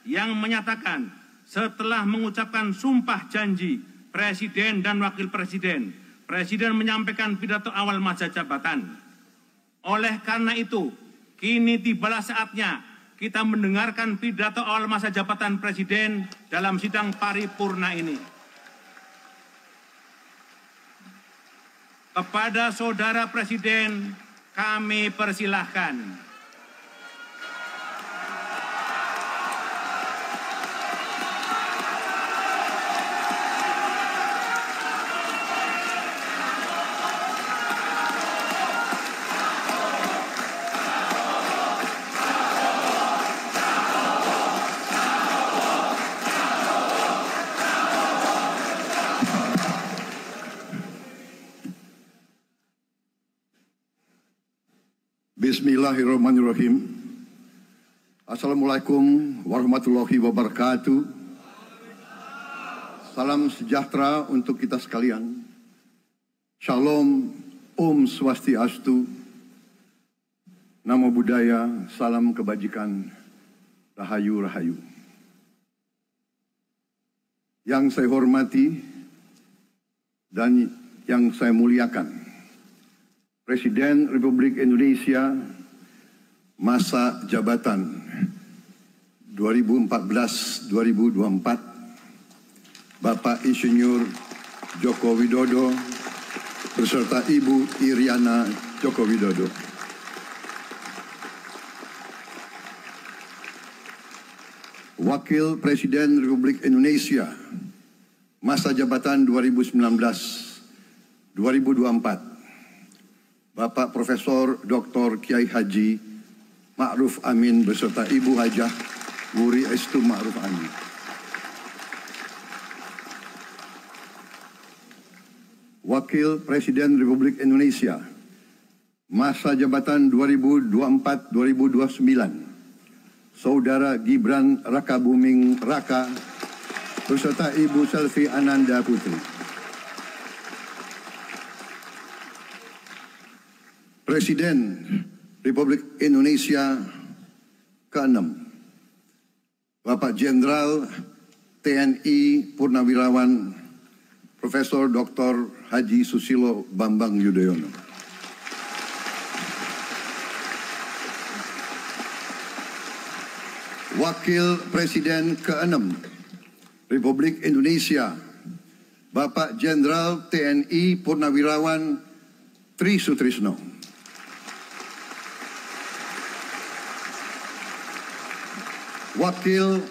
yang menyatakan setelah mengucapkan sumpah janji Presiden dan Wakil Presiden, Presiden menyampaikan pidato awal masa jabatan. Oleh karena itu, kini tibalah saatnya kita mendengarkan pidato awal masa jabatan Presiden dalam sidang paripurna ini. Kepada Saudara Presiden, kami persilahkan. Bismillahirrahmanirrahim. Assalamualaikum warahmatullahi wabarakatuh. Salam sejahtera untuk kita sekalian. Shalom, Om Swastiastu, Namo Buddhaya, salam kebajikan, Rahayu Rahayu. Yang saya hormati dan yang saya muliakan, Presiden Republik Indonesia masa jabatan 2014-2024, Bapak Insinyur Joko Widodo beserta Ibu Iriana Joko Widodo. Wakil Presiden Republik Indonesia masa jabatan 2019-2024, Bapak Profesor Dr. Kiai Haji Ma'ruf Amin beserta Ibu Hajah Wuri Estu Ma'ruf Amin. Wakil Presiden Republik Indonesia masa jabatan 2024-2029, Saudara Gibran Rakabuming Raka beserta Ibu Selvi Ananda Putri. Presiden Republik Indonesia ke-6, Bapak Jenderal TNI Purnawirawan Profesor Dr. Haji Susilo Bambang Yudhoyono. Wakil Presiden ke-6 Republik Indonesia, Bapak Jenderal TNI Purnawirawan Tri Sutrisno. Wakil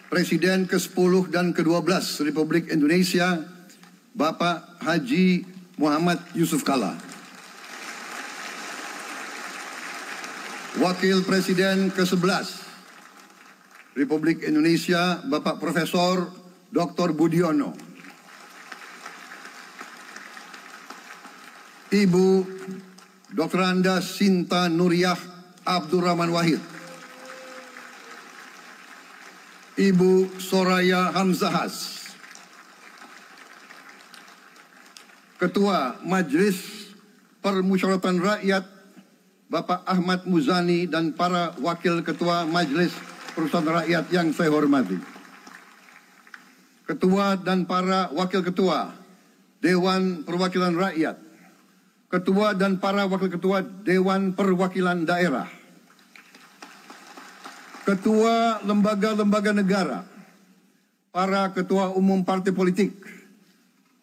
Presiden ke-10 dan ke-12 Republik Indonesia, Bapak Haji Muhammad Yusuf Kalla. Wakil Presiden ke-11 Republik Indonesia, Bapak Profesor Dr. Budiono. Ibu Dr. Anda Sinta Nuriyah Abdurrahman Wahid. Ibu Soraya Hamzahas. Ketua Majelis Permusyawaratan Rakyat Bapak Ahmad Muzani dan para Wakil Ketua Majelis Permusyawaratan Rakyat yang saya hormati. Ketua dan para Wakil Ketua Dewan Perwakilan Rakyat, Ketua dan para Wakil Ketua Dewan Perwakilan Daerah, Ketua lembaga-lembaga negara, para Ketua Umum Partai Politik,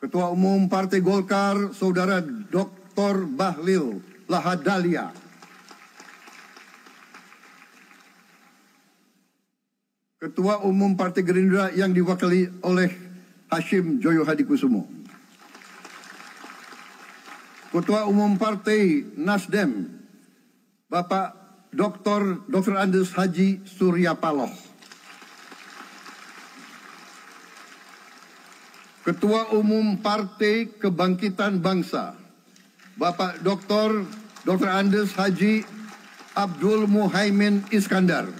Ketua Umum Partai Golkar, Saudara Dr. Bahlil Lahadalia, Ketua Umum Partai Gerindra yang diwakili oleh Hashim Joyo Hadikusumo, Ketua Umum Partai Nasdem, Bapak Dr. Andes Haji Surya Paloh, Ketua Umum Partai Kebangkitan Bangsa, Bapak Dr. Andes Haji Abdul Muhaimin Iskandar,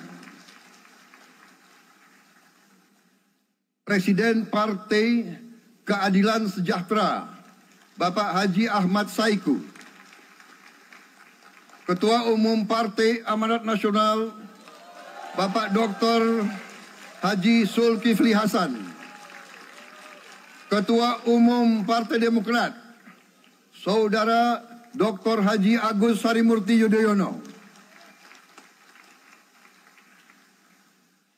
Presiden Partai Keadilan Sejahtera, Bapak Haji Ahmad Saiku, Ketua Umum Partai Amanat Nasional, Bapak Dr. Haji Zulkifli Hasan, Ketua Umum Partai Demokrat Saudara Dr. Haji Agus Harimurti Yudhoyono,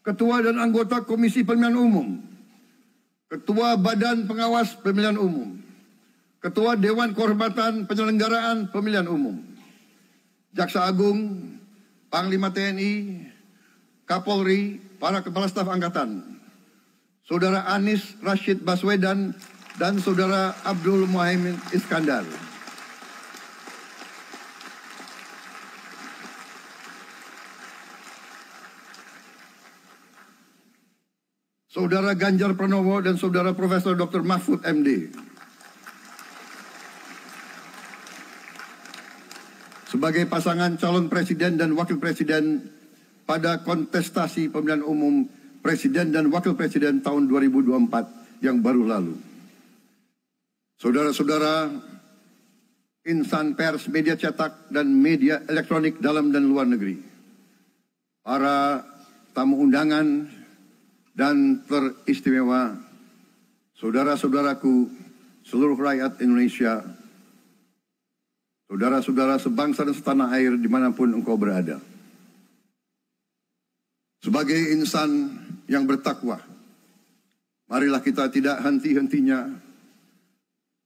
Ketua dan anggota Komisi Pemilihan Umum, Ketua Badan Pengawas Pemilihan Umum, Ketua Dewan Kehormatan Penyelenggaraan Pemilihan Umum, Jaksa Agung, Panglima TNI, Kapolri, para Kepala Staf Angkatan, Saudara Anies Rashid Baswedan, dan Saudara Abdul Muhaimin Iskandar. Saudara Ganjar Pranowo dan Saudara Profesor Dr. Mahfud MD. Sebagai pasangan calon presiden dan wakil presiden pada kontestasi pemilihan umum presiden dan wakil presiden tahun 2024 yang baru lalu. Saudara-saudara insan pers, media cetak, dan media elektronik dalam dan luar negeri, para tamu undangan dan teristimewa, saudara-saudaraku, seluruh rakyat Indonesia, saudara-saudara sebangsa dan setanah air dimanapun engkau berada. Sebagai insan yang bertakwa, marilah kita tidak henti-hentinya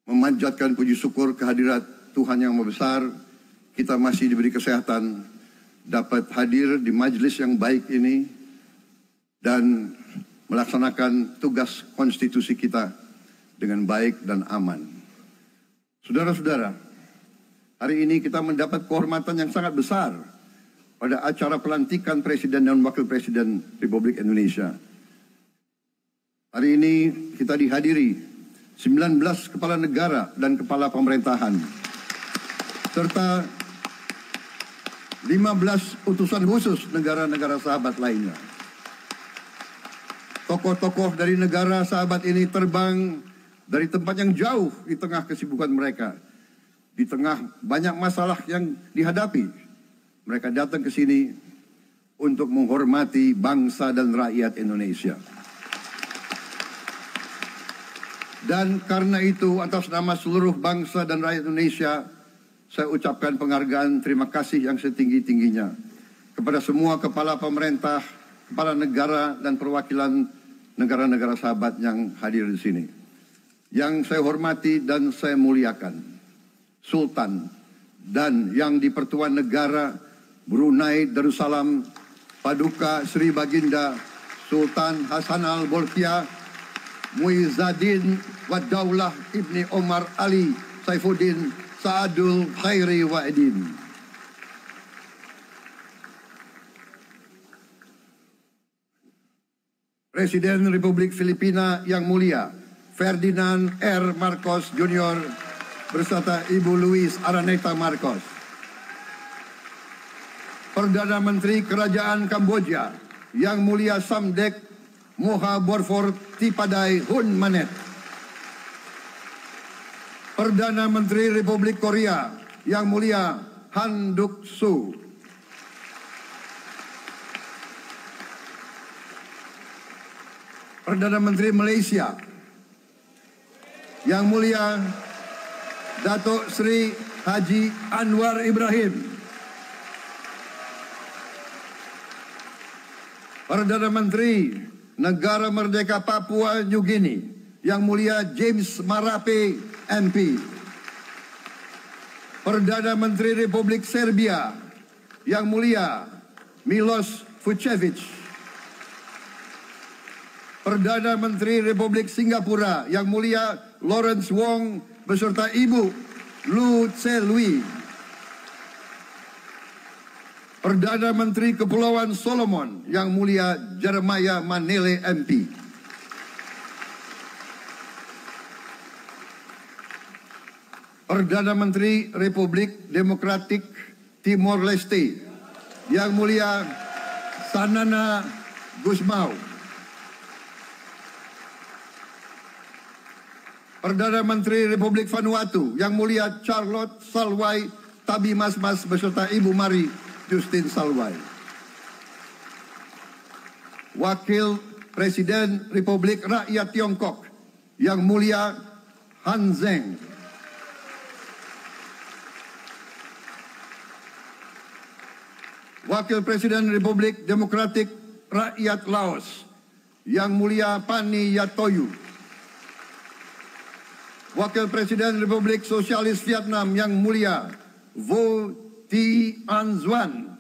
memanjatkan puji syukur kehadirat Tuhan yang Maha Besar. Kita masih diberi kesehatan, dapat hadir di majelis yang baik ini, dan melaksanakan tugas konstitusi kita dengan baik dan aman. Saudara-saudara, hari ini kita mendapat kehormatan yang sangat besar pada acara pelantikan Presiden dan Wakil Presiden Republik Indonesia. Hari ini kita dihadiri 19 kepala negara dan kepala pemerintahan, serta 15 utusan khusus negara-negara sahabat lainnya. Tokoh-tokoh dari negara sahabat ini terbang dari tempat yang jauh di tengah kesibukan mereka. Di tengah banyak masalah yang dihadapi, mereka datang ke sini untuk menghormati bangsa dan rakyat Indonesia. Dan karena itu, atas nama seluruh bangsa dan rakyat Indonesia, saya ucapkan penghargaan terima kasih yang setinggi-tingginya kepada semua kepala pemerintah, kepala negara, dan perwakilan negara-negara sahabat yang hadir di sini. Yang saya hormati dan saya muliakan, Sultan dan yang di Pertuan Negara Brunei Darussalam Paduka Sri Baginda Sultan Hassanal Bolkiah Muizzaddin Wadaulah Ibni Omar Ali Saifuddin Saadul Khairi Wa'idin. Presiden Republik Filipina yang mulia Ferdinand R. Marcos Jr. beserta Ibu Luis Araneta Marcos. Perdana Menteri Kerajaan Kamboja yang mulia Samdech Moha Borfor Tipadai Hun Manet. Perdana Menteri Republik Korea yang mulia Han Duck-soo. Perdana Menteri Malaysia yang mulia Datuk Seri Haji Anwar Ibrahim. Perdana Menteri Negara Merdeka Papua New Guinea yang mulia James Marape MP. Perdana Menteri Republik Serbia yang mulia Milos Vucevic. Perdana Menteri Republik Singapura yang mulia Lawrence Wong beserta Ibu Lu Tse Lui. Perdana Menteri Kepulauan Solomon yang mulia Jeremiah Manele MP. Perdana Menteri Republik Demokratik Timor Leste yang mulia Sanana Gusmao. Perdana Menteri Republik Vanuatu yang mulia Charlotte Salwai Tabimasmas beserta Ibu Mari Justin Salwai. Wakil Presiden Republik Rakyat Tiongkok Yang Mulia Han Zheng. Wakil Presiden Republik Demokratik Rakyat Laos Yang Mulia Pani Yathoyu. Wakil Presiden Republik Sosialis Vietnam Yang Mulia Vo Thi An Xuan.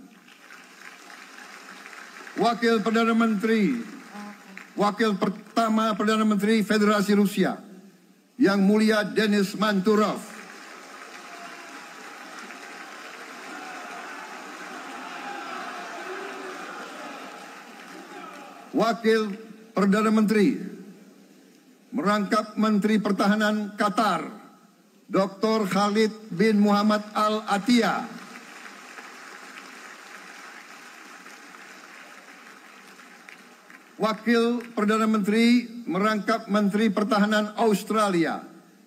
Wakil Pertama Perdana Menteri Federasi Rusia Yang Mulia Denis Manturov. Wakil Perdana Menteri merangkap Menteri Pertahanan Qatar Dr. Khalid bin Muhammad Al Attiyah. Wakil Perdana Menteri merangkap Menteri Pertahanan Australia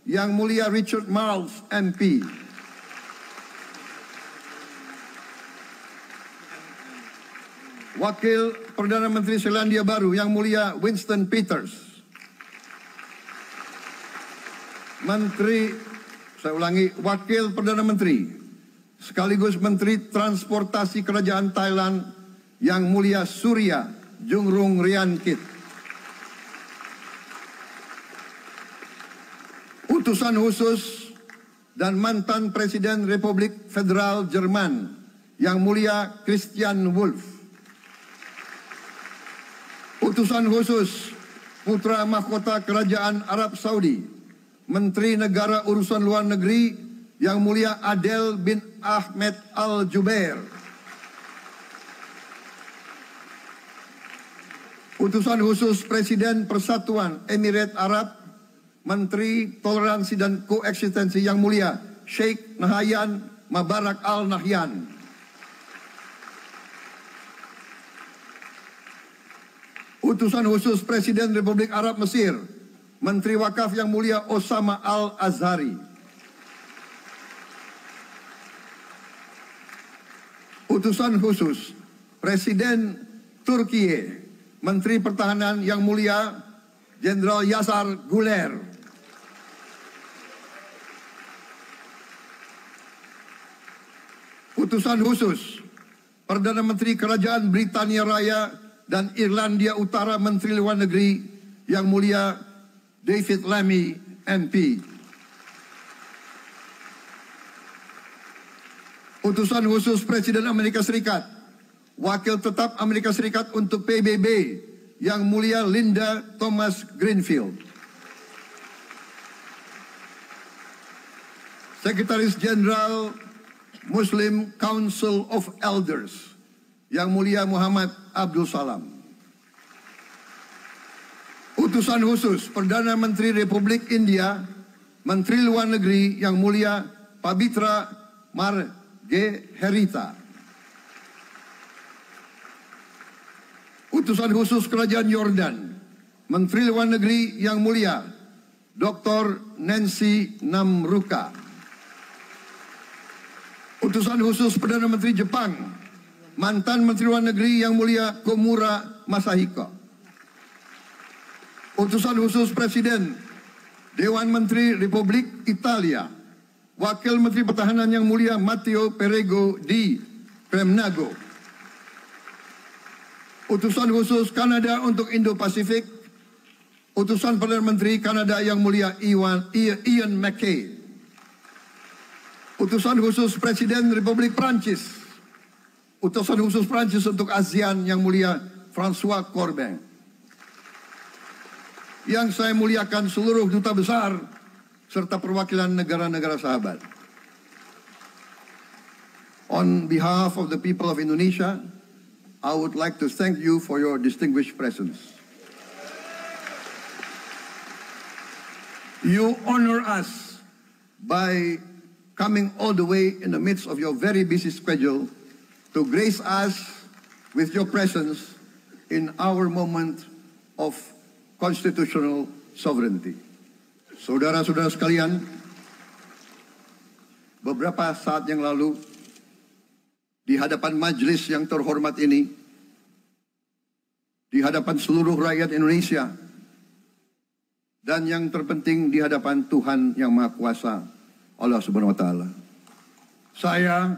Yang Mulia Richard Marles MP. Wakil Perdana Menteri Selandia Baru Yang Mulia Winston Peters. Wakil Perdana Menteri sekaligus Menteri Transportasi Kerajaan Thailand Yang Mulia Surya Jungrung Riankit. Utusan khusus dan mantan Presiden Republik Federal Jerman Yang Mulia Christian Wulff. Utusan khusus Putra Mahkota Kerajaan Arab Saudi Menteri Negara Urusan Luar Negeri Yang Mulia Adel bin Ahmed Al Jubair. Utusan khusus Presiden Persatuan Emirat Arab Menteri Toleransi dan Koeksistensi Yang Mulia Sheikh Nahyan Mubarak Al Nahyan. Utusan khusus Presiden Republik Arab Mesir Menteri Wakaf Yang Mulia Osama Al-Azhari. Utusan khusus Presiden Turki Menteri Pertahanan Yang Mulia Jenderal Yasar Guler. Utusan khusus Perdana Menteri Kerajaan Britania Raya dan Irlandia Utara Menteri Luar Negeri Yang Mulia David Lammy MP. Utusan khusus Presiden Amerika Serikat Wakil Tetap Amerika Serikat untuk PBB Yang Mulia Linda Thomas Greenfield. Sekretaris Jenderal Muslim Council of Elders Yang Mulia Muhammad Abdul Salam. Utusan khusus Perdana Menteri Republik India Menteri Luar Negeri Yang Mulia Pabitra Margherita. Utusan khusus Kerajaan Yordan Menteri Luar Negeri Yang Mulia Dr. Nancy Namruka. Utusan khusus Perdana Menteri Jepang mantan Menteri Luar Negeri Yang Mulia Komura Masahiko. Utusan khusus Presiden Dewan Menteri Republik Italia Wakil Menteri Pertahanan Yang Mulia Matteo Perego di Kremnago. Utusan khusus Kanada untuk Indo-Pasifik Utusan Perdana Menteri Kanada Yang Mulia Ian MacKay. Utusan khusus Presiden Republik Prancis Utusan khusus Prancis untuk ASEAN Yang Mulia François Corbin. Yang saya muliakan seluruh duta besar serta perwakilan negara-negara sahabat. On behalf of the people of Indonesia, I would like to thank you for your distinguished presence. You honor us by coming all the way in the midst of your very busy schedule to grace us with your presence in our moment of constitutional sovereignty. Saudara-saudara sekalian, beberapa saat yang lalu di hadapan majelis yang terhormat ini di hadapan seluruh rakyat Indonesia, dan yang terpenting di hadapan Tuhan Yang Maha Kuasa, Allah Subhanahu wa Ta'ala. Saya,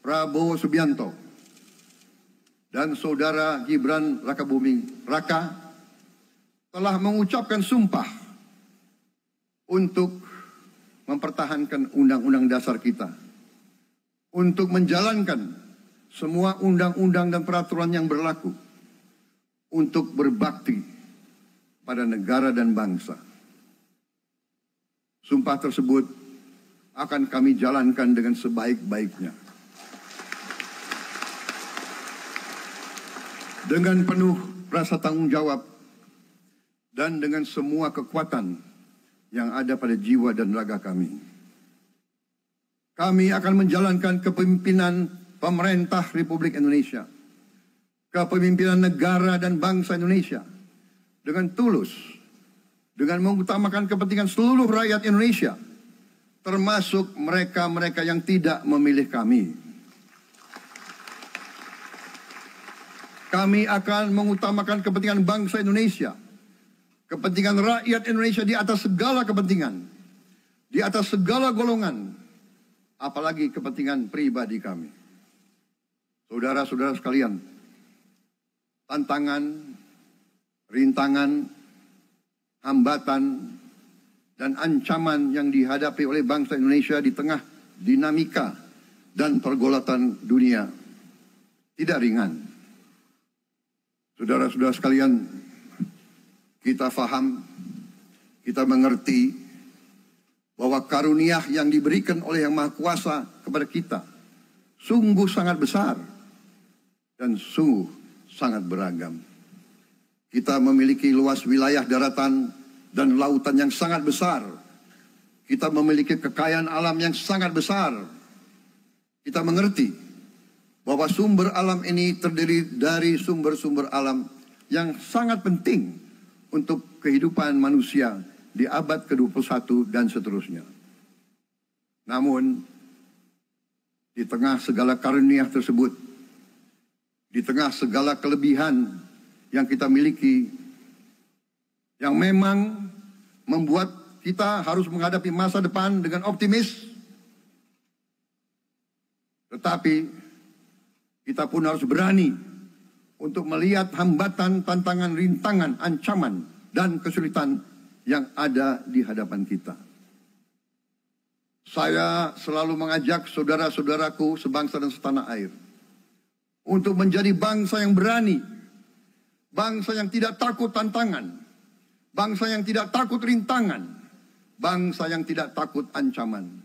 Prabowo Subianto, dan Saudara Gibran Rakabuming Raka telah mengucapkan sumpah untuk mempertahankan Undang-Undang Dasar kita, untuk menjalankan semua undang-undang dan peraturan yang berlaku, untuk berbakti pada negara dan bangsa. Sumpah tersebut akan kami jalankan dengan sebaik-baiknya, dengan penuh rasa tanggung jawab dan dengan semua kekuatan yang ada pada jiwa dan raga kami. Kami akan menjalankan kepemimpinan pemerintah Republik Indonesia, kepemimpinan negara dan bangsa Indonesia dengan tulus, dengan mengutamakan kepentingan seluruh rakyat Indonesia, termasuk mereka-mereka yang tidak memilih kami. Kami akan mengutamakan kepentingan bangsa Indonesia, kepentingan rakyat Indonesia di atas segala kepentingan, di atas segala golongan, apalagi kepentingan pribadi kami. Saudara-saudara sekalian, tantangan, rintangan, hambatan, dan ancaman yang dihadapi oleh bangsa Indonesia di tengah dinamika dan pergolatan dunia tidak ringan. Saudara-saudara sekalian, kita faham, kita mengerti bahwa karunia yang diberikan oleh Yang Maha Kuasa kepada kita sungguh sangat besar dan sungguh sangat beragam. Kita memiliki luas wilayah daratan dan lautan yang sangat besar. Kita memiliki kekayaan alam yang sangat besar. Kita mengerti bahwa sumber alam ini terdiri dari sumber-sumber alam yang sangat penting untuk kehidupan manusia di abad ke-21 dan seterusnya. Namun, di tengah segala karunia tersebut, di tengah segala kelebihan yang kita miliki, yang memang membuat kita harus menghadapi masa depan dengan optimis, tetapi kita pun harus berani untuk melihat hambatan, tantangan, rintangan, ancaman, dan kesulitan yang ada di hadapan kita. Saya selalu mengajak saudara-saudaraku sebangsa dan setanah air untuk menjadi bangsa yang berani, bangsa yang tidak takut tantangan, bangsa yang tidak takut rintangan, bangsa yang tidak takut ancaman.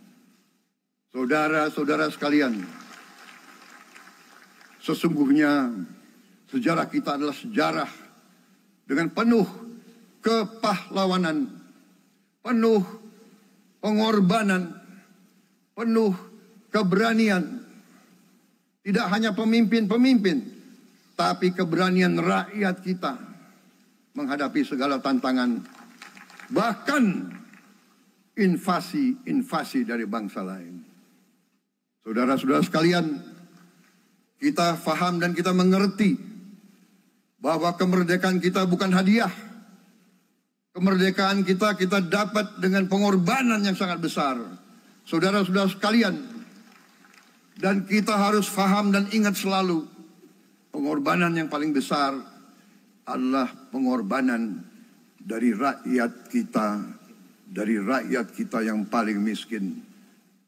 Saudara-saudara sekalian, sesungguhnya sejarah kita adalah sejarah dengan penuh kepahlawanan, penuh pengorbanan, penuh keberanian. Tidak hanya pemimpin-pemimpin, tapi keberanian rakyat kita menghadapi segala tantangan, bahkan invasi-invasi dari bangsa lain. Saudara-saudara sekalian, kita faham dan kita mengerti bahwa kemerdekaan kita bukan hadiah. Kemerdekaan kita dapat dengan pengorbanan yang sangat besar. Saudara-saudara sekalian, dan kita harus faham dan ingat selalu, pengorbanan yang paling besar adalah pengorbanan dari rakyat kita yang paling miskin.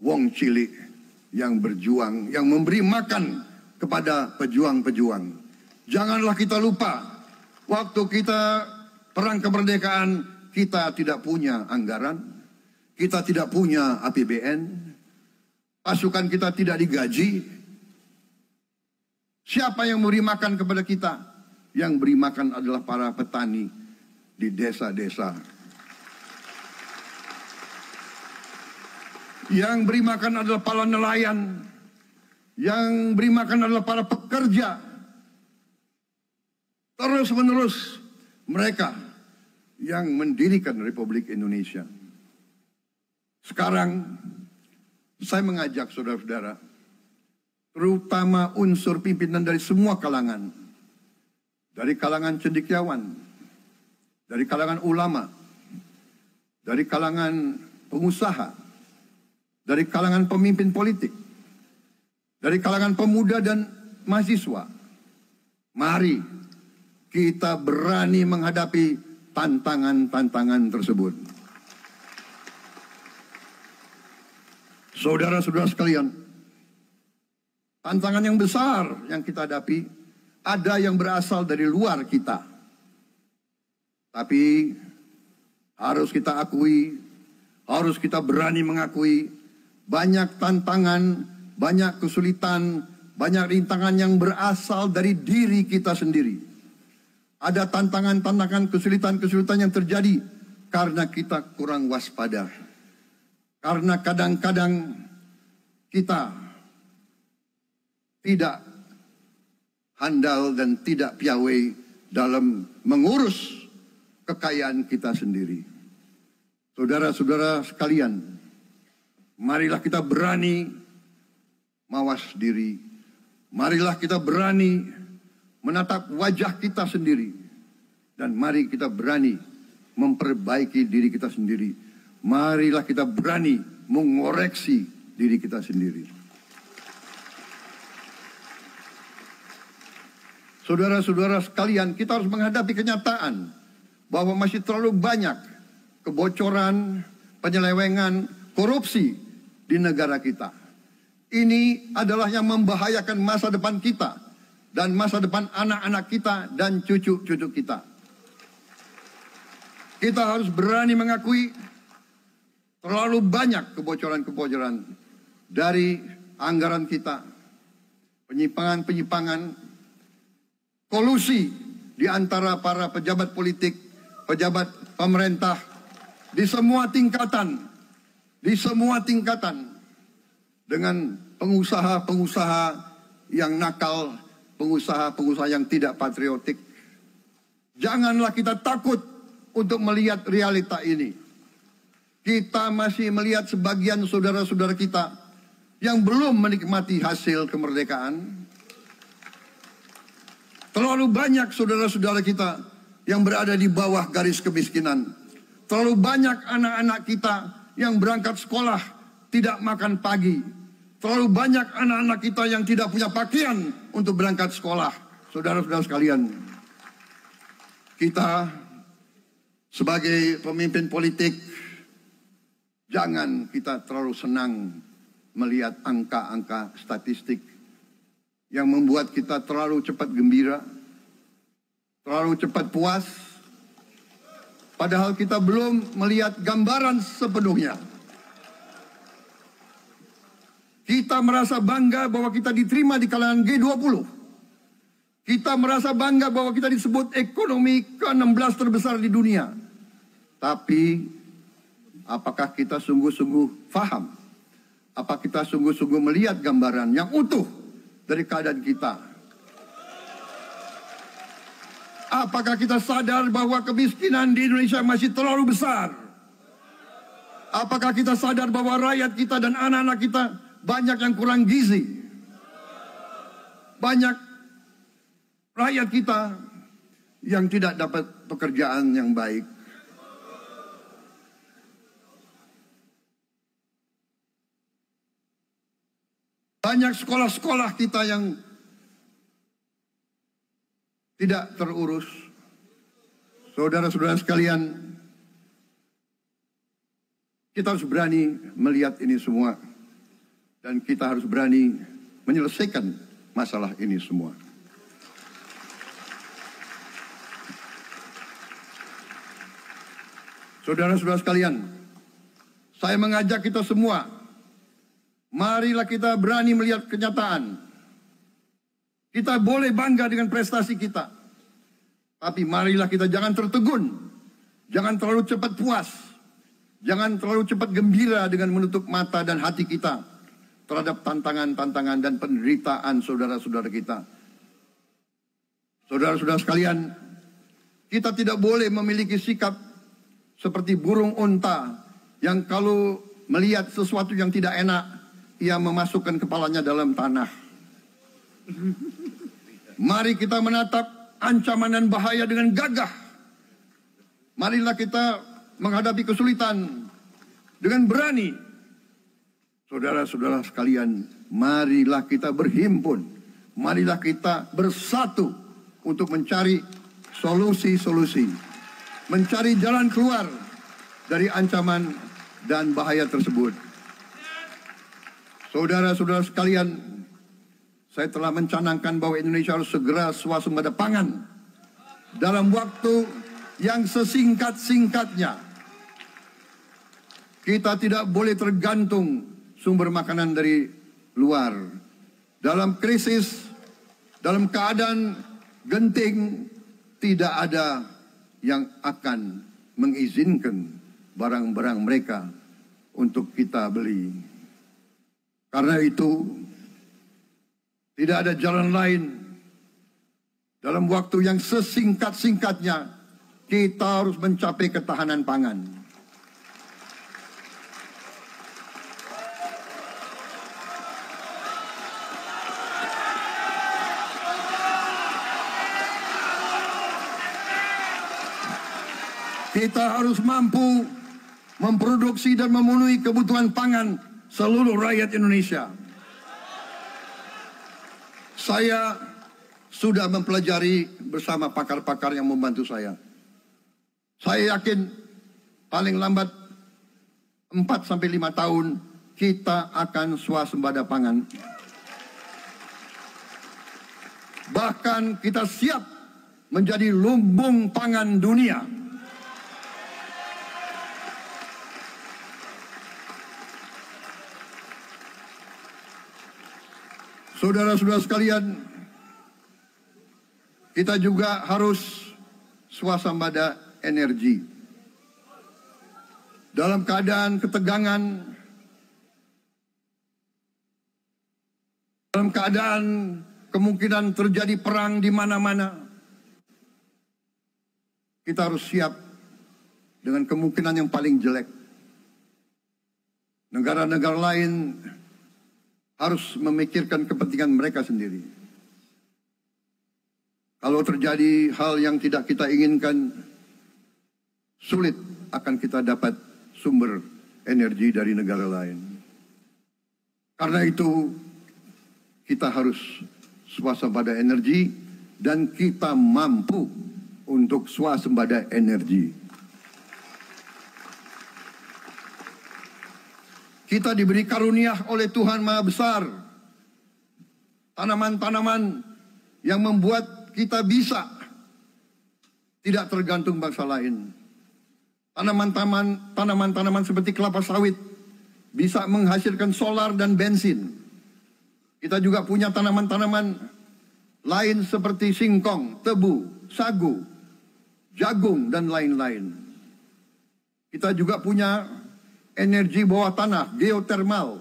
Wong cilik yang berjuang, yang memberi makan kepada pejuang-pejuang. Janganlah kita lupa, waktu kita perang kemerdekaan, kita tidak punya anggaran, kita tidak punya APBN, pasukan kita tidak digaji. Siapa yang memberi makan kepada kita? Yang beri makan adalah para petani di desa-desa. Yang beri makan adalah para nelayan. Yang beri makan adalah para pekerja. Terus-menerus mereka yang mendirikan Republik Indonesia. Sekarang saya mengajak saudara-saudara, terutama unsur pimpinan dari semua kalangan, dari kalangan cendekiawan, dari kalangan ulama, dari kalangan pengusaha, dari kalangan pemimpin politik, dari kalangan pemuda dan mahasiswa. Mari kita berani menghadapi tantangan-tantangan tersebut. Saudara-saudara sekalian, tantangan yang besar yang kita hadapi ada yang berasal dari luar kita. Tapi harus kita akui, harus kita berani mengakui, banyak tantangan, banyak kesulitan, banyak rintangan yang berasal dari diri kita sendiri. Ada tantangan-tantangan, kesulitan-kesulitan yang terjadi karena kita kurang waspada. Karena kadang-kadang kita tidak handal dan tidak piawai dalam mengurus kekayaan kita sendiri. Saudara-saudara sekalian, marilah kita berani mawas diri. Marilah kita berani menatap wajah kita sendiri. Dan mari kita berani memperbaiki diri kita sendiri. Marilah kita berani mengoreksi diri kita sendiri. Saudara-saudara sekalian, kita harus menghadapi kenyataan bahwa masih terlalu banyak kebocoran, penyelewengan, korupsi di negara kita. Ini adalah yang membahayakan masa depan kita dan masa depan anak-anak kita dan cucu-cucu kita. Kita harus berani mengakui terlalu banyak kebocoran-kebocoran dari anggaran kita, penyimpangan-penyimpangan, kolusi di antara para pejabat politik, pejabat pemerintah, di semua tingkatan, dengan pengusaha-pengusaha yang nakal, pengusaha-pengusaha yang tidak patriotik. Janganlah kita takut untuk melihat realita ini. Kita masih melihat sebagian saudara-saudara kita yang belum menikmati hasil kemerdekaan. Terlalu banyak saudara-saudara kita yang berada di bawah garis kemiskinan. Terlalu banyak anak-anak kita yang berangkat sekolah tidak makan pagi. Terlalu banyak anak-anak kita yang tidak punya pakaian untuk berangkat sekolah. Saudara-saudara sekalian, kita sebagai pemimpin politik, jangan kita terlalu senang melihat angka-angka statistik yang membuat kita terlalu cepat gembira, terlalu cepat puas, padahal kita belum melihat gambaran sepenuhnya. Kita merasa bangga bahwa kita diterima di kalangan G20. Kita merasa bangga bahwa kita disebut ekonomi ke-16 terbesar di dunia. Tapi apakah kita sungguh-sungguh faham? Apa kita sungguh-sungguh melihat gambaran yang utuh dari keadaan kita? Apakah kita sadar bahwa kemiskinan di Indonesia masih terlalu besar? Apakah kita sadar bahwa rakyat kita dan anak-anak kita banyak yang kurang gizi? Banyak rakyat kita yang tidak dapat pekerjaan yang baik. Banyak sekolah-sekolah kita yang tidak terurus. Saudara-saudara sekalian, kita harus berani melihat ini semua. Dan kita harus berani menyelesaikan masalah ini semua. Saudara-saudara sekalian, saya mengajak kita semua, marilah kita berani melihat kenyataan. Kita boleh bangga dengan prestasi kita. Tapi marilah kita jangan tertegun. Jangan terlalu cepat puas. Jangan terlalu cepat gembira dengan menutup mata dan hati kita terhadap tantangan-tantangan dan penderitaan saudara-saudara kita. Saudara-saudara sekalian, kita tidak boleh memiliki sikap seperti burung unta yang kalau melihat sesuatu yang tidak enak, ia memasukkan kepalanya dalam tanah. Mari kita menatap ancaman dan bahaya dengan gagah. Marilah kita menghadapi kesulitan dengan berani. Saudara-saudara sekalian, marilah kita berhimpun. Marilah kita bersatu untuk mencari solusi-solusi. Mencari jalan keluar dari ancaman dan bahaya tersebut. Saudara-saudara sekalian, saya telah mencanangkan bahwa Indonesia harus segera swasembada pangan dalam waktu yang sesingkat-singkatnya. Kita tidak boleh tergantung sumber makanan dari luar. Dalam krisis, dalam keadaan genting, tidak ada yang akan mengizinkan barang-barang mereka untuk kita beli. Karena itu, tidak ada jalan lain. Dalam waktu yang sesingkat-singkatnya, kita harus mencapai ketahanan pangan. Kita harus mampu memproduksi dan memenuhi kebutuhan pangan seluruh rakyat Indonesia. Saya sudah mempelajari bersama pakar-pakar yang membantu saya. Saya yakin paling lambat 4-5 tahun kita akan swasembada pangan. Bahkan kita siap menjadi lumbung pangan dunia. Saudara-saudara sekalian, kita juga harus swasembada energi. Dalam keadaan ketegangan, dalam keadaan kemungkinan terjadi perang di mana-mana, kita harus siap dengan kemungkinan yang paling jelek. Negara-negara lain harus memikirkan kepentingan mereka sendiri. Kalau terjadi hal yang tidak kita inginkan, sulit akan kita dapat sumber energi dari negara lain. Karena itu, kita harus swasembada energi dan kita mampu untuk swasembada energi. Kita diberi karunia oleh Tuhan Maha Besar. Tanaman-tanaman yang membuat kita bisa tidak tergantung bangsa lain. Tanaman-tanaman seperti kelapa sawit bisa menghasilkan solar dan bensin. Kita juga punya tanaman-tanaman lain seperti singkong, tebu, sagu, jagung, dan lain-lain. Kita juga punya energi bawah tanah, geotermal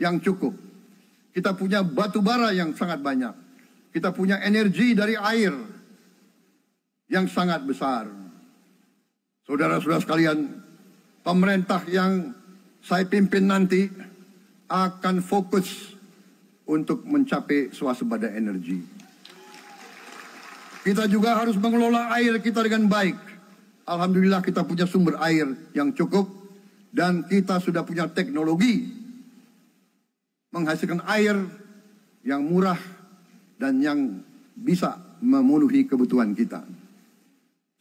yang cukup. Kita punya batu bara yang sangat banyak. Kita punya energi dari air yang sangat besar. Saudara-saudara sekalian, pemerintah yang saya pimpin nanti akan fokus untuk mencapai swasembada energi. Kita juga harus mengelola air kita dengan baik. Alhamdulillah kita punya sumber air yang cukup. Dan kita sudah punya teknologi menghasilkan air yang murah dan yang bisa memenuhi kebutuhan kita.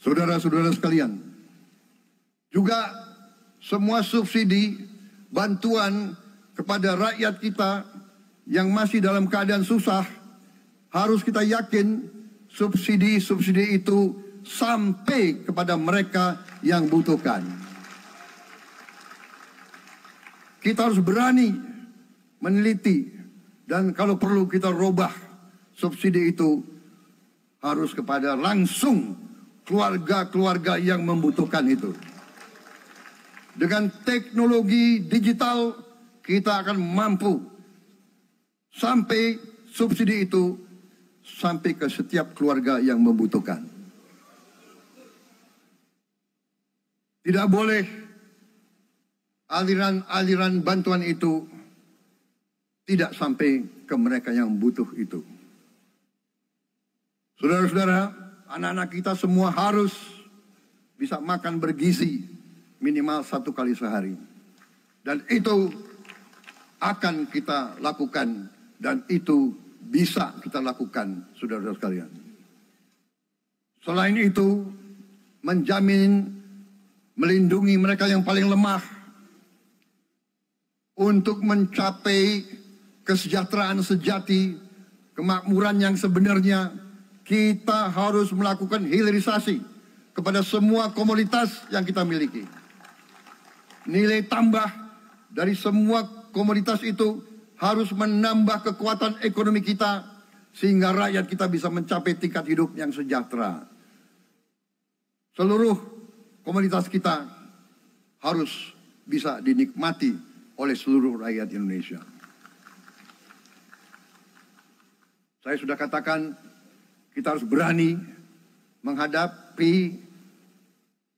Saudara-saudara sekalian, juga semua subsidi, bantuan kepada rakyat kita yang masih dalam keadaan susah, harus kita yakin subsidi-subsidi itu sampai kepada mereka yang butuhkan. Kita harus berani meneliti dan kalau perlu kita robah subsidi itu harus kepada langsung keluarga-keluarga yang membutuhkan itu. Dengan teknologi digital kita akan mampu sampai subsidi itu sampai ke setiap keluarga yang membutuhkan. Tidak boleh aliran-aliran bantuan itu tidak sampai ke mereka yang butuh itu. Saudara-saudara, anak-anak kita semua harus bisa makan bergizi minimal 1 kali sehari. Dan itu akan kita lakukan dan itu bisa kita lakukan, saudara-saudara sekalian. Selain itu, menjamin melindungi mereka yang paling lemah untuk mencapai kesejahteraan sejati, kemakmuran yang sebenarnya, kita harus melakukan hilirisasi kepada semua komoditas yang kita miliki. Nilai tambah dari semua komoditas itu harus menambah kekuatan ekonomi kita sehingga rakyat kita bisa mencapai tingkat hidup yang sejahtera. Seluruh komoditas kita harus bisa dinikmati oleh seluruh rakyat Indonesia. Saya sudah katakan kita harus berani menghadapi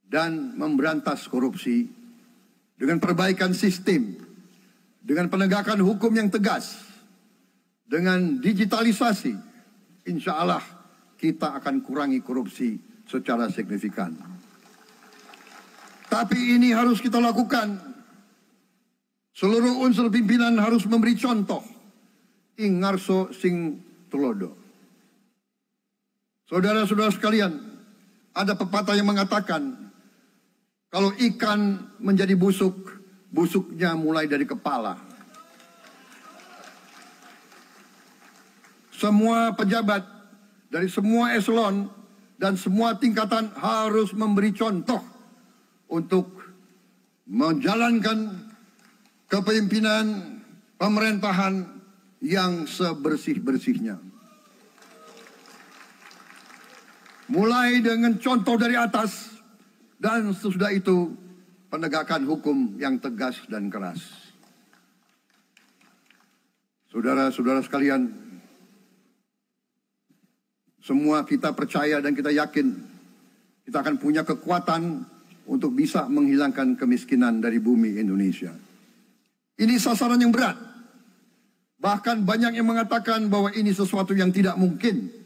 dan memberantas korupsi dengan perbaikan sistem, dengan penegakan hukum yang tegas, dengan digitalisasi. Insya Allah kita akan kurangi korupsi secara signifikan. Tapi ini harus kita lakukan. Seluruh unsur pimpinan harus memberi contoh. Ingarso sing tulodo. Saudara-saudara sekalian, ada pepatah yang mengatakan, kalau ikan menjadi busuk, busuknya mulai dari kepala. Semua pejabat dari semua eselon dan semua tingkatan harus memberi contoh untuk menjalankan kepemimpinan pemerintahan yang sebersih-bersihnya. Mulai dengan contoh dari atas dan sesudah itu penegakan hukum yang tegas dan keras. Saudara-saudara sekalian, semua kita percaya dan kita yakin kita akan punya kekuatan untuk bisa menghilangkan kemiskinan dari bumi Indonesia. Ini sasaran yang berat. Bahkan banyak yang mengatakan bahwa ini sesuatu yang tidak mungkin.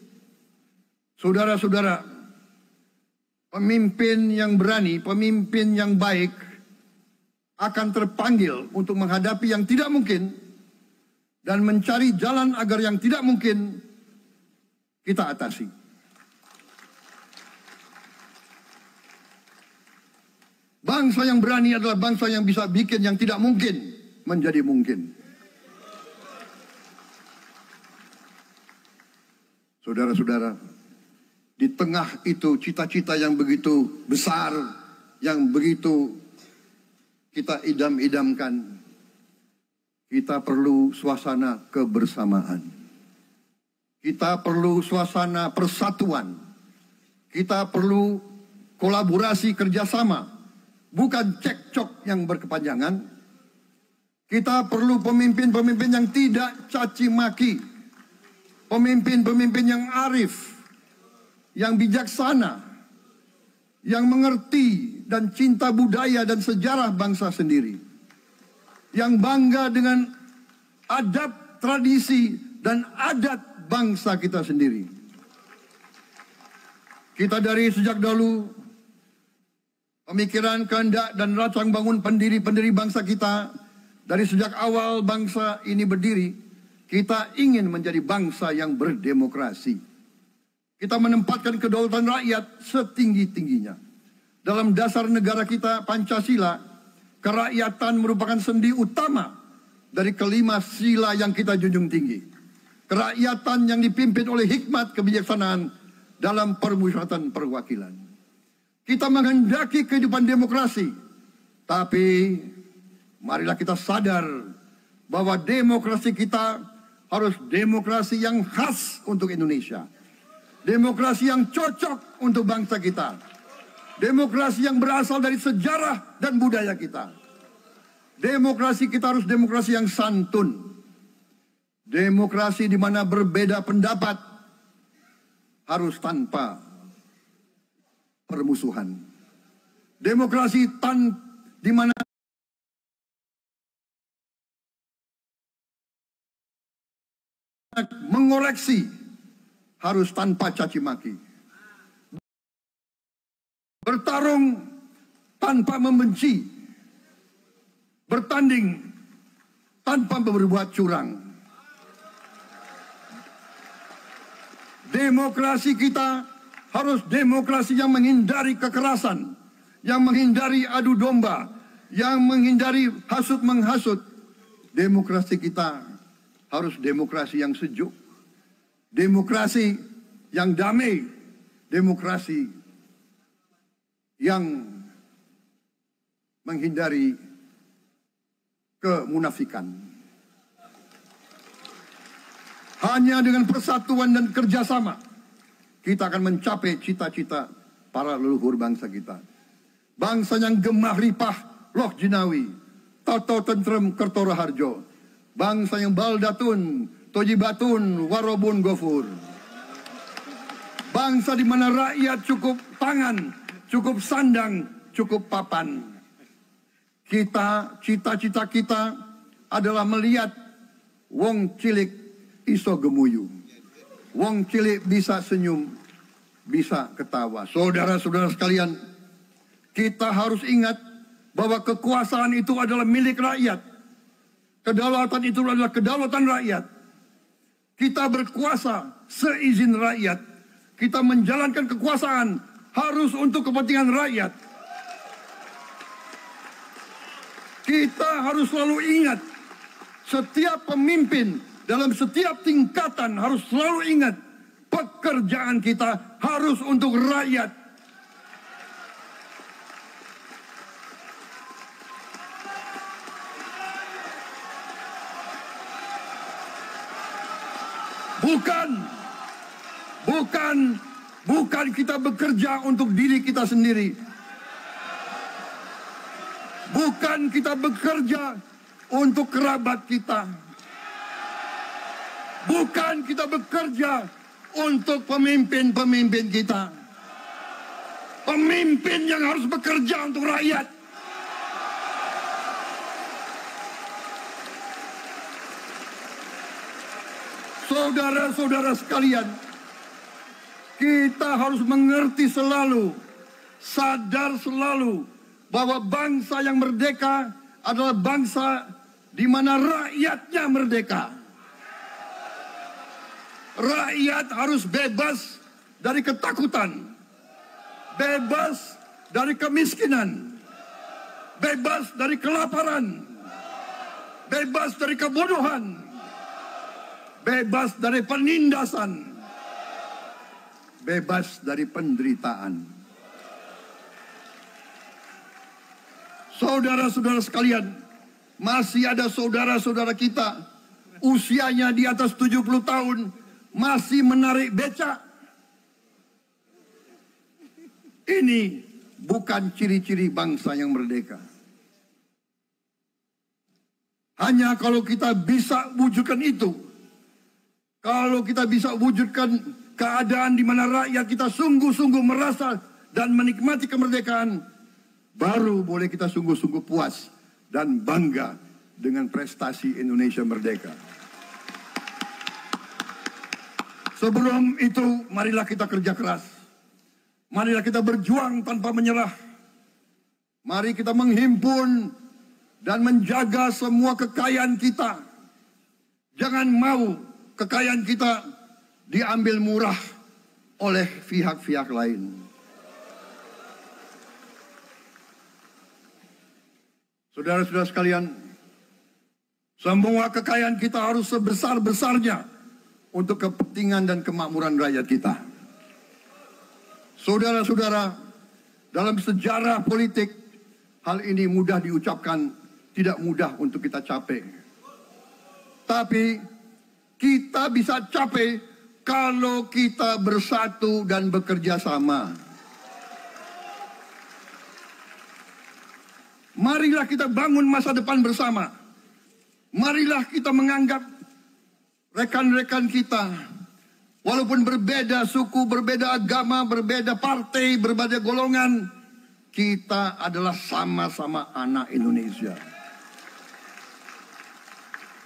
Saudara-saudara, pemimpin yang berani, pemimpin yang baik akan terpanggil untuk menghadapi yang tidak mungkin dan mencari jalan agar yang tidak mungkin kita atasi. Bangsa yang berani adalah bangsa yang bisa bikin yang tidak mungkin menjadi mungkin. Saudara-saudara, di tengah itu cita-cita yang begitu besar, yang begitu kita idam-idamkan, kita perlu suasana kebersamaan. Kita perlu suasana persatuan. Kita perlu kolaborasi kerjasama, bukan cekcok yang berkepanjangan. Kita perlu pemimpin-pemimpin yang tidak caci maki, pemimpin-pemimpin yang arif, yang bijaksana, yang mengerti dan cinta budaya dan sejarah bangsa sendiri, yang bangga dengan adab, tradisi, dan adat bangsa kita sendiri. Kita dari sejak dahulu pemikiran, kehendak, dan rancang bangun pendiri-pendiri bangsa kita, dari sejak awal bangsa ini berdiri, kita ingin menjadi bangsa yang berdemokrasi. Kita menempatkan kedaulatan rakyat setinggi-tingginya. Dalam dasar negara kita, Pancasila, kerakyatan merupakan sendi utama dari kelima sila yang kita junjung tinggi. Kerakyatan yang dipimpin oleh hikmat kebijaksanaan dalam permusyawaratan perwakilan. Kita menghendaki kehidupan demokrasi, tapi marilah kita sadar bahwa demokrasi kita harus demokrasi yang khas untuk Indonesia. Demokrasi yang cocok untuk bangsa kita. Demokrasi yang berasal dari sejarah dan budaya kita. Demokrasi kita harus demokrasi yang santun. Demokrasi di mana berbeda pendapat harus tanpa permusuhan. Demokrasi di mana mengoreksi harus tanpa caci maki. bertarung tanpa membenci, bertanding tanpa berbuat curang. Demokrasi kita harus demokrasi yang menghindari kekerasan, yang menghindari adu domba, yang menghindari hasut menghasut. Demokrasi kita harus demokrasi yang sejuk, demokrasi yang damai, demokrasi yang menghindari kemunafikan. Hanya dengan persatuan dan kerjasama kita akan mencapai cita-cita para leluhur bangsa kita. Bangsa yang gemah ripah loh jinawi, toto tentrem kertora harjo. Bangsa yang baldatun, tojibatun, warobun gofur. Bangsa di mana rakyat cukup tangan, cukup sandang, cukup papan. Cita-cita kita adalah melihat wong cilik iso gemuyu. Wong cilik bisa senyum, bisa ketawa. Saudara-saudara sekalian, kita harus ingat bahwa kekuasaan itu adalah milik rakyat. Kedaulatan itu adalah kedaulatan rakyat. Kita berkuasa seizin rakyat. Kita menjalankan kekuasaan harus untuk kepentingan rakyat. Kita harus selalu ingat, setiap pemimpin dalam setiap tingkatan harus selalu ingat, pekerjaan kita harus untuk rakyat. Bukan kita bekerja untuk diri kita sendiri. Bukan kita bekerja untuk kerabat kita. Bukan kita bekerja untuk pemimpin-pemimpin kita. Pemimpin yang harus bekerja untuk rakyat. Saudara-saudara sekalian, kita harus mengerti selalu, sadar selalu bahwa bangsa yang merdeka adalah bangsa di mana rakyatnya merdeka. Rakyat harus bebas dari ketakutan, bebas dari kemiskinan, bebas dari kelaparan, bebas dari kebodohan, bebas dari penindasan, bebas dari penderitaan. Saudara-saudara sekalian, masih ada saudara-saudara kita usianya di atas 70 tahun masih menarik becak. Ini bukan ciri-ciri bangsa yang merdeka. Hanya kalau kita bisa wujudkan itu, kalau kita bisa wujudkan keadaan di mana rakyat kita sungguh-sungguh merasa dan menikmati kemerdekaan, baru boleh kita sungguh-sungguh puas dan bangga dengan prestasi Indonesia merdeka. Sebelum itu, marilah kita kerja keras. Marilah kita berjuang tanpa menyerah. Mari kita menghimpun dan menjaga semua kekayaan kita. Jangan mau kekayaan kita diambil murah oleh pihak-pihak lain. Saudara-saudara sekalian, semua kekayaan kita harus sebesar-besarnya untuk kepentingan dan kemakmuran rakyat kita. Saudara-saudara, dalam sejarah politik, hal ini mudah diucapkan, tidak mudah untuk kita capai. Tapi kita bisa capai kalau kita bersatu dan bekerja sama. Marilah kita bangun masa depan bersama. Marilah kita menganggap rekan-rekan kita, walaupun berbeda suku, berbeda agama, berbeda partai, berbeda golongan, kita adalah sama-sama anak Indonesia.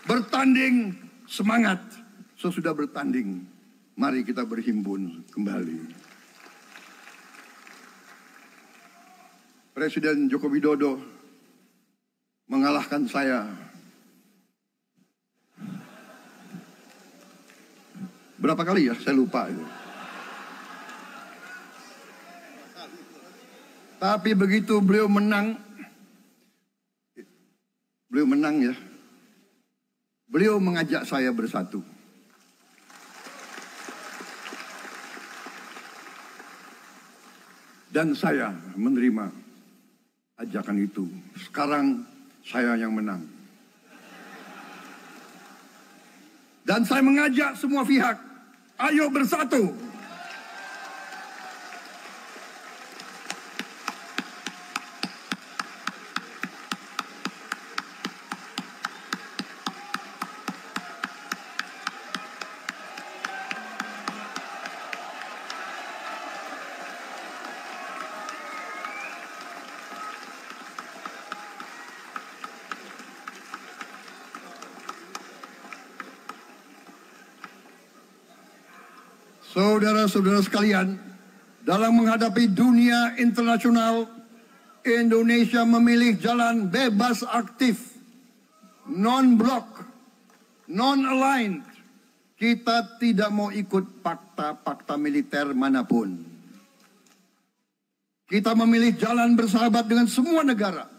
Bertanding semangat, sesudah bertanding, mari kita berhimpun kembali. Presiden Joko Widodo mengalahkan saya berapa kali ya, saya lupa itu. Tapi begitu beliau menang ya, beliau mengajak saya bersatu. Dan saya menerima ajakan itu. Sekarang saya yang menang. Dan saya mengajak semua pihak, ayo bersatu. Saudara-saudara sekalian, dalam menghadapi dunia internasional, Indonesia memilih jalan bebas aktif, non-blok, non-aligned. Kita tidak mau ikut fakta-fakta militer manapun. Kita memilih jalan bersahabat dengan semua negara.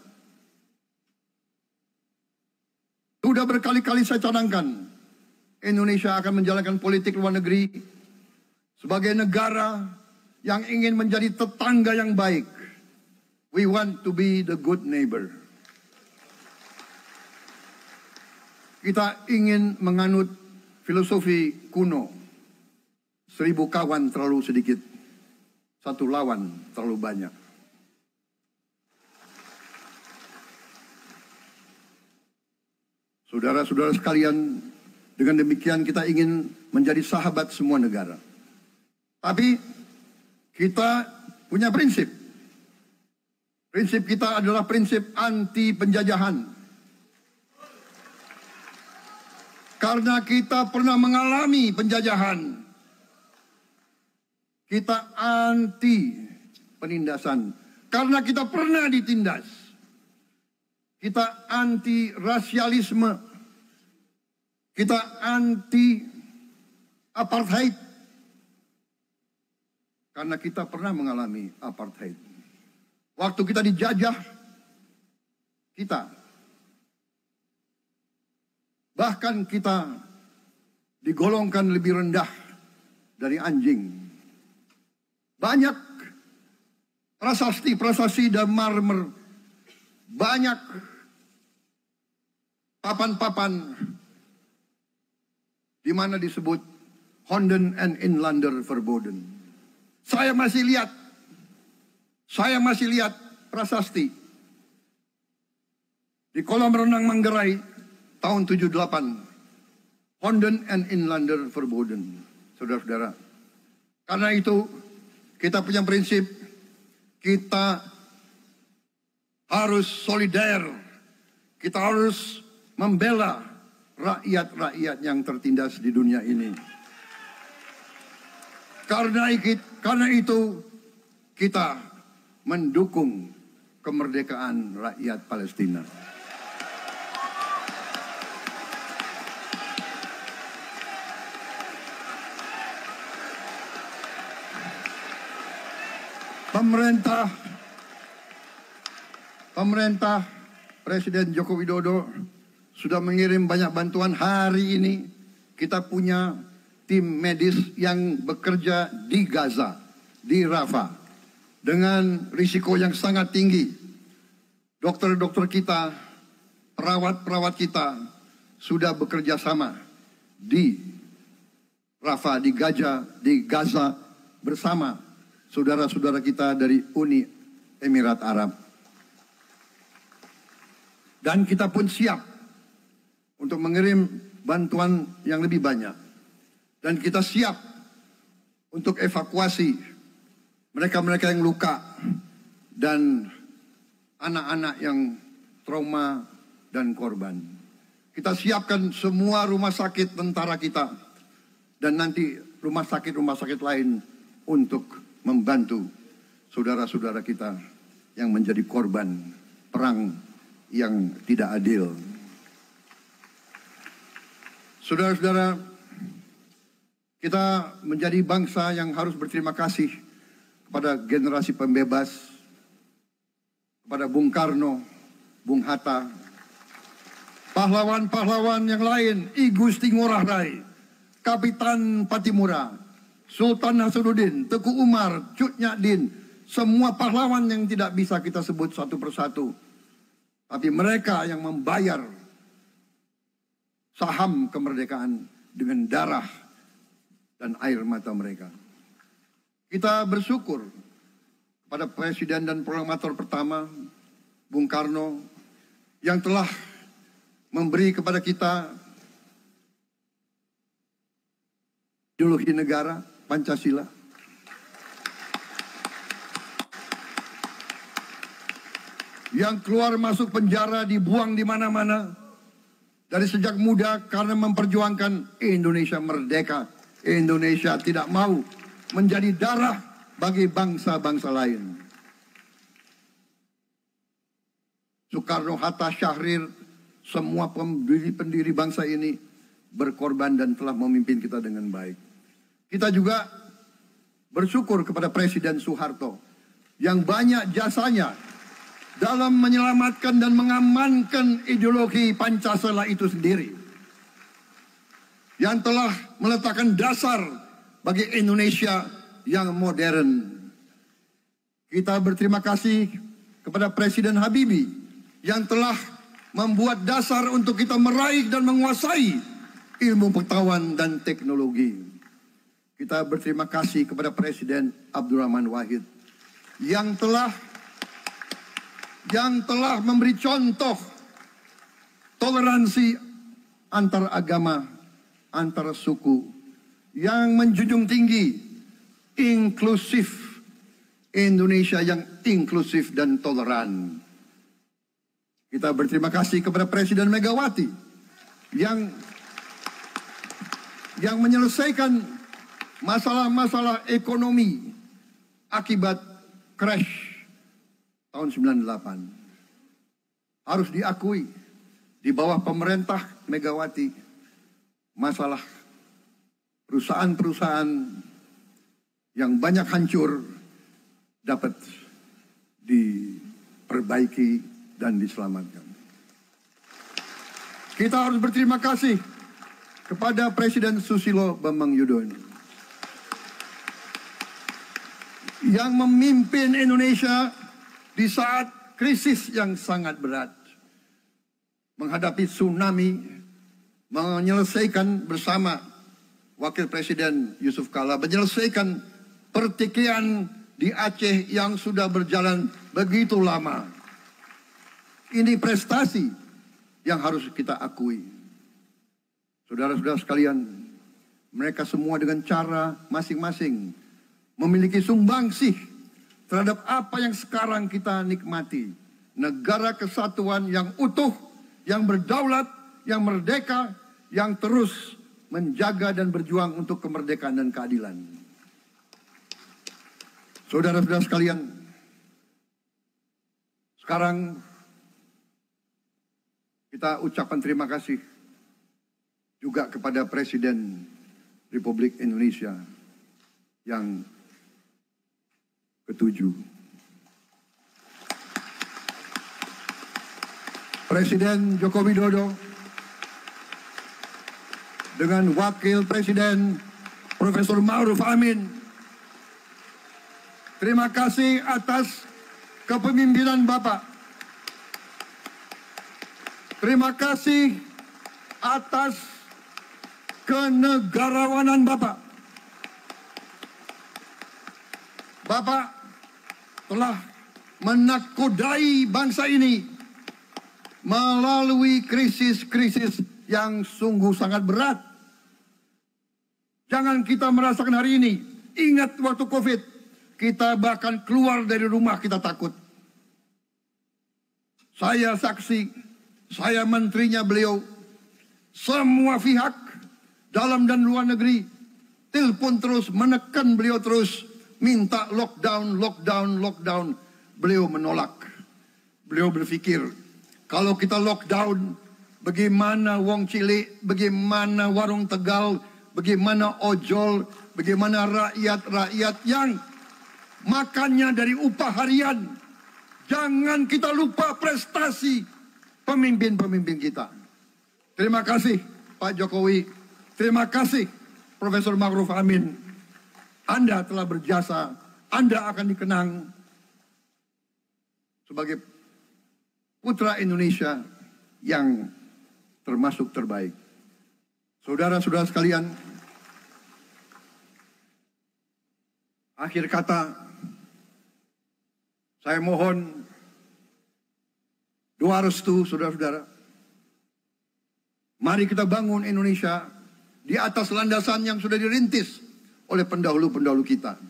Sudah berkali-kali saya cadangkan, Indonesia akan menjalankan politik luar negeri sebagai negara yang ingin menjadi tetangga yang baik. We want to be the good neighbor. Kita ingin menganut filosofi kuno. 1000 kawan terlalu sedikit, 1 lawan terlalu banyak. Saudara-saudara sekalian, dengan demikian kita ingin menjadi sahabat semua negara. Tapi kita punya prinsip. Prinsip kita adalah prinsip anti penjajahan. Karena kita pernah mengalami penjajahan. Kita anti penindasan. Karena kita pernah ditindas. Kita anti rasialisme. Kita anti apartheid. Karena kita pernah mengalami apartheid. Waktu kita dijajah, bahkan kita digolongkan lebih rendah dari anjing. Banyak prasasti dan marmer, banyak papan-papan di mana disebut Honden en Inlander Verboden. Saya masih lihat prasasti di kolam renang Manggarai tahun 78. Honden en Inlander Verboden, saudara-saudara. Karena itu kita punya prinsip, kita harus solider, kita harus membela rakyat-rakyat yang tertindas di dunia ini. Karena itu kita mendukung kemerdekaan rakyat Palestina. Pemerintah Presiden Joko Widodo sudah mengirim banyak bantuan. Hari ini kita punya tim medis yang bekerja di Gaza, di Rafah, dengan risiko yang sangat tinggi. Dokter-dokter kita, perawat-perawat kita sudah bekerja sama di Rafah, di Gaza bersama saudara-saudara kita dari Uni Emirat Arab. Dan kita pun siap untuk mengirim bantuan yang lebih banyak. Dan kita siap untuk evakuasi mereka-mereka yang luka dan anak-anak yang trauma dan korban. Kita siapkan semua rumah sakit tentara kita dan nanti rumah sakit lain untuk membantu saudara-saudara kita yang menjadi korban perang yang tidak adil. Saudara-saudara, kita menjadi bangsa yang harus berterima kasih kepada generasi pembebas, kepada Bung Karno, Bung Hatta, pahlawan-pahlawan yang lain, I Gusti Ngurah Rai, Kapitan Patimura, Sultan Nasruddin, Teku Umar, Cut Nyak-din, semua pahlawan yang tidak bisa kita sebut satu persatu. Tapi mereka yang membayar saham kemerdekaan dengan darah dan air mata mereka. Kita bersyukur kepada Presiden dan Proklamator pertama, Bung Karno, yang telah memberi kepada kita ideologi negara, Pancasila. Yang keluar masuk penjara, dibuang di mana-mana. Dari sejak muda karena memperjuangkan Indonesia merdeka. Indonesia tidak mau menjadi darah bagi bangsa-bangsa lain. Soekarno, Hatta, Syahrir, semua pendiri bangsa ini berkorban dan telah memimpin kita dengan baik. Kita juga bersyukur kepada Presiden Soeharto yang banyak jasanya dalam menyelamatkan dan mengamankan ideologi Pancasila itu sendiri, yang telah meletakkan dasar bagi Indonesia yang modern. Kita berterima kasih kepada Presiden Habibie yang telah membuat dasar untuk kita meraih dan menguasai ilmu pengetahuan dan teknologi. Kita berterima kasih kepada Presiden Abdurrahman Wahid yang telah memberi contoh toleransi antar agama, antar suku, yang menjunjung tinggi inklusif, Indonesia yang inklusif dan toleran. Kita berterima kasih kepada Presiden Megawati yang menyelesaikan masalah-masalah ekonomi akibat crash tahun 98. Harus diakui, di bawah pemerintah Megawati, masalah perusahaan-perusahaan yang banyak hancur dapat diperbaiki dan diselamatkan. Kita harus berterima kasih kepada Presiden Susilo Bambang Yudhoyono yang memimpin Indonesia di saat krisis yang sangat berat, menghadapi tsunami, menyelesaikan bersama Wakil Presiden Yusuf Kala, menyelesaikan pertikaian di Aceh yang sudah berjalan begitu lama. Ini prestasi yang harus kita akui. Saudara-saudara sekalian, mereka semua dengan cara masing-masing memiliki sumbangsih terhadap apa yang sekarang kita nikmati. Negara kesatuan yang utuh, yang berdaulat, yang merdeka, yang terus menjaga dan berjuang untuk kemerdekaan dan keadilan. Saudara-saudara sekalian, sekarang kita ucapkan terima kasih juga kepada Presiden Republik Indonesia yang ke-7. Presiden Joko Widodo dengan Wakil Presiden Profesor Ma'ruf Amin. Terima kasih atas kepemimpinan Bapak. Terima kasih atas kenegarawanan Bapak. Bapak telah menakodai bangsa ini melalui krisis-krisis yang sungguh sangat berat. Jangan kita merasakan hari ini. Ingat waktu COVID, kita bahkan keluar dari rumah kita takut. Saya saksi, saya menterinya beliau, semua pihak dalam dan luar negeri telepon terus, menekan beliau terus, minta lockdown, lockdown, lockdown. beliau menolak. Beliau berpikir, kalau kita lockdown, bagaimana wong cilik, bagaimana warung Tegal, bagaimana ojol, bagaimana rakyat-rakyat yang makannya dari upah harian. Jangan kita lupa prestasi pemimpin-pemimpin kita. Terima kasih Pak Jokowi, terima kasih Profesor Ma'ruf Amin. Anda telah berjasa, Anda akan dikenang sebagai putra Indonesia yang termasuk terbaik. Saudara-saudara sekalian, akhir kata, saya mohon doa restu saudara-saudara. Mari kita bangun Indonesia di atas landasan yang sudah dirintis oleh pendahulu-pendahulu kita.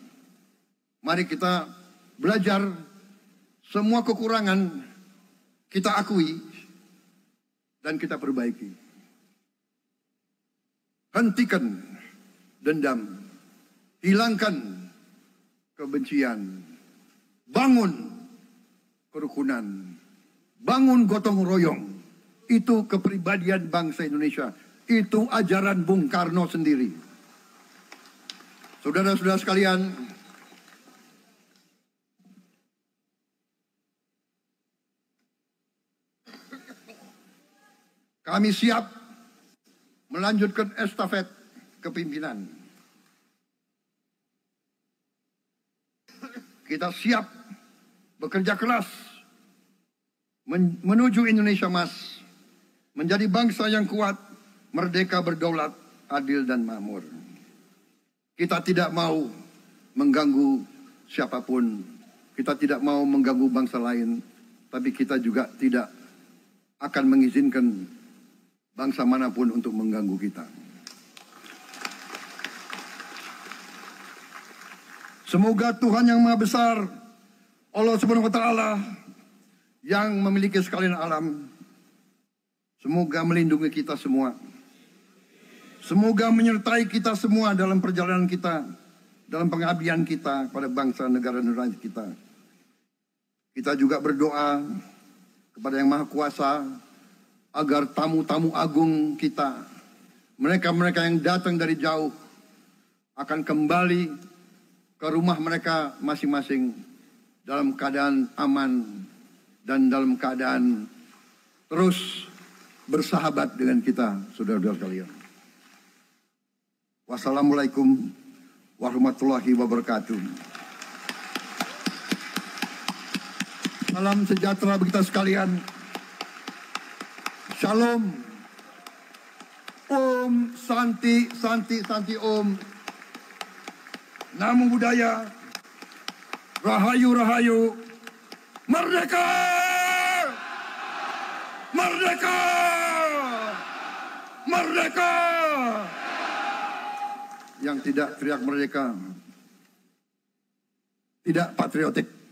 Mari kita belajar, semua kekurangan kita akui dan kita perbaiki. Hentikan dendam, hilangkan kebencian, bangun kerukunan, bangun gotong royong. Itu kepribadian bangsa Indonesia. Itu ajaran Bung Karno sendiri. Saudara-saudara sekalian, kami siap melanjutkan estafet kepimpinan. Kita siap bekerja keras menuju Indonesia Emas, menjadi bangsa yang kuat, merdeka, berdaulat, adil dan makmur. Kita tidak mau mengganggu siapapun. Kita tidak mau mengganggu bangsa lain. Tapi kita juga tidak akan mengizinkan bangsa manapun untuk mengganggu kita. Semoga Tuhan yang Maha Besar, Allah Subhanahu wa Ta'ala, yang memiliki sekalian alam, semoga melindungi kita semua. Semoga menyertai kita semua dalam perjalanan kita, dalam pengabdian kita pada bangsa, negara, dan rakyat kita. Kita juga berdoa kepada Yang Maha Kuasa agar tamu-tamu agung kita, mereka-mereka yang datang dari jauh, akan kembali ke rumah mereka masing-masing dalam keadaan aman dan dalam keadaan terus bersahabat dengan kita, saudara-saudara sekalian. Wassalamualaikum warahmatullahi wabarakatuh. Salam sejahtera bagi kita sekalian. Shalom. Om Santi, Santi, Santi Om. Namo Buddhaya. Rahayu, Rahayu. Merdeka! Merdeka! Merdeka! Yang tidak teriak merdeka tidak patriotik.